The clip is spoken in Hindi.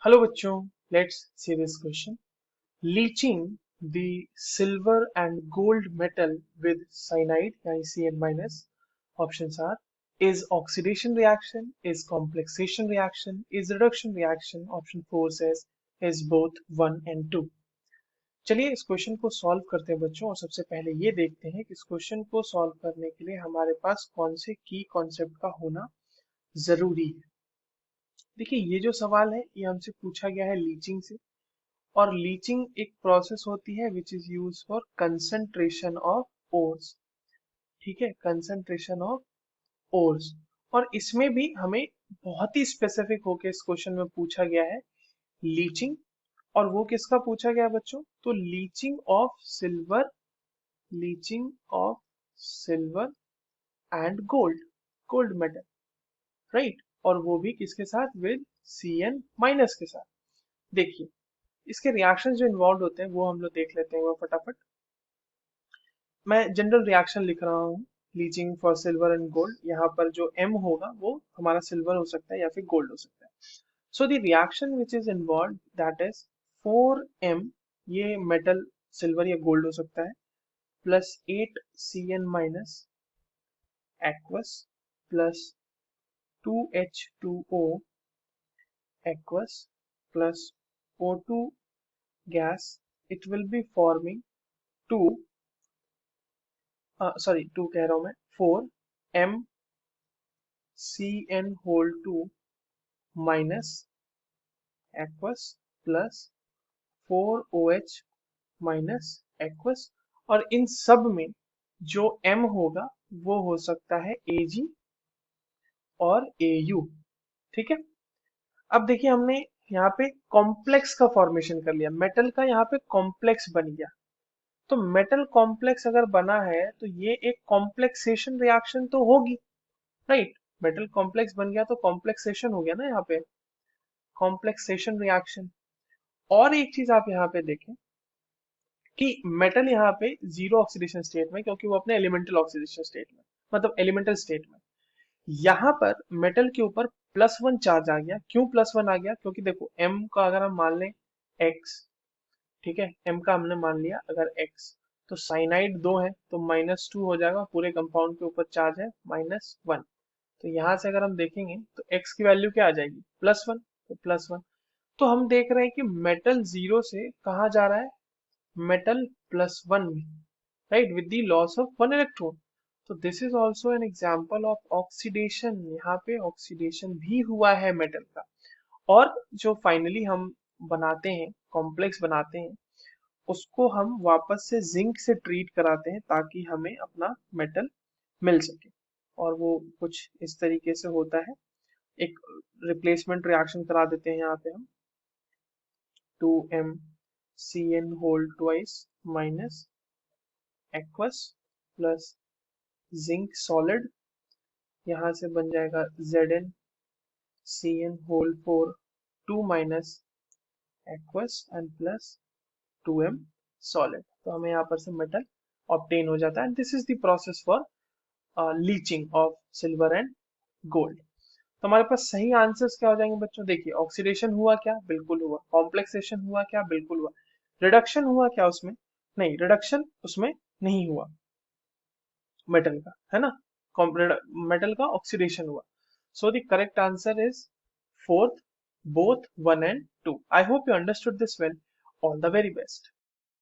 हेलो बच्चों, let's see this question. Leaching the silver and gold metal with cyanide यानी Cn minus. Options are: is oxidation reaction, is complexation reaction, is reduction reaction. Option 4 says is both 1 and 2. चलिए इस क्वेश्चन को सॉल्व करते हैं बच्चों, और सबसे पहले ये देखते हैं कि इस क्वेश्चन को सॉल्व करने के लिए हमारे पास कौन से की कॉन्सेप्ट का होना जरूरी है. देखिए, ये जो सवाल है ये हमसे पूछा गया है लीचिंग से, और लीचिंग एक प्रोसेस होती है which is use for concentration of ores. ठीक है, कंसंट्रेशन ऑफ ओर्स. और इसमें भी हमें बहुत ही स्पेसिफिक होके इस क्वेश्चन में पूछा गया है लीचिंग. और वो किसका पूछा गया है बच्चों? तो leaching of silver and gold, gold metal, right. और वो भी किसके साथ? विद Cn माइनस के साथ. देखिए, इसके रिएक्शंस जो इन्वॉल्व होते हैं वो हम लोग देख लेते हैं वो फटाफट. मैं जनरल रिएक्शन लिख रहा हूँ. Leaching for silver and gold, यहाँ पर जो M होगा वो हमारा सिल्वर हो सकता है या फिर गोल्ड हो सकता है. So the reaction which is involve that is 4M, ये मेटल सिल्वर या गोल्ड हो सकता है, plus 8Cn minus aqueous plus 2H2O aqueous plus O2 gas. It will be forming 2 2 कह रहा हूं मैं, 4M Cn whole 2 minus aqueous plus 4OH minus aqueous. और इन सब में जो M होगा वो हो सकता है Ag और Au. ठीक है. अब देखिए, हमने यहाँ पे कॉम्प्लेक्स का फॉर्मेशन कर लिया, मेटल का यहाँ पे कॉम्प्लेक्स बन गया. तो मेटल कॉम्प्लेक्स अगर बना है तो ये एक कॉम्प्लेक्सेशन रिएक्शन तो होगी, राइट. मेटल कॉम्प्लेक्स बन गया तो कॉम्प्लेक्सेशन हो गया ना यहाँ पे, कॉम्प्लेक्सेशन रिएक्शन. और एक चीज आप यहाँ पे देखें कि मेटल यहाँ पे जीरो ऑक्सीडेशन स्टेट में, क्योंकि वो अपने एलिमेंटल ऑक्सीडेशन स्टेट में, मतलब एलिमेंटल स्टेट में. यहाँ पर मेटल के ऊपर +1 चार्ज आ गया. क्यों +1 आ गया? क्योंकि देखो, M का अगर हम मान लें X, ठीक है, M का हमने मान लिया अगर X, तो साइनाइड 2 है तो -2 हो जाएगा. पूरे कंपाउंड के ऊपर चार्ज है -1. तो यहाँ से अगर हम देखेंगे तो X की वैल्यू क्या आ जाएगी? +1. तो +1. तो हम देख रहे हैं कि मेटल जीरो से कहाँ जा रहा है? मेटल +1 में, right, with the loss of 1 electron. तो this is also an example of oxidation. यहाँ पे ऑक्सीडेशन भी हुआ है मेटल का. और जो फाइनली हम बनाते हैं, कॉम्प्लेक्स बनाते हैं, उसको हम वापस से जिंक से ट्रीट कराते हैं ताकि हमें अपना मेटल मिल सके. और वो कुछ इस तरीके से होता है. एक रिप्लेसमेंट रिएक्शन करा देते हैं यहाँ पे हम. 2M Cn whole twice minus aqueous plus zinc solid, यहाँ से बन जाएगा Zn Cn whole 4 2 minus aqueous and plus 2M solid. तो हमें यहाँ पर से मेटल ऑब्टेन हो जाता है. This is the process for leaching of silver and gold. तो हमारे पास सही आंसर्स क्या हो जाएंगे बच्चों? देखिए, ऑक्सीडेशन हुआ क्या? बिल्कुल हुआ. कॉम्प्लेक्सेशन हुआ क्या? बिल्कुल हुआ. रिडक्शन हुआ क्या उसमें? नहीं, रिडक्शन उसमें नहीं हुआ मेटल का, है ना. मेटल का ऑक्सीडेशन हुआ. So the correct answer is fourth, both 1 and 2. I hope you understood this well. All the very best.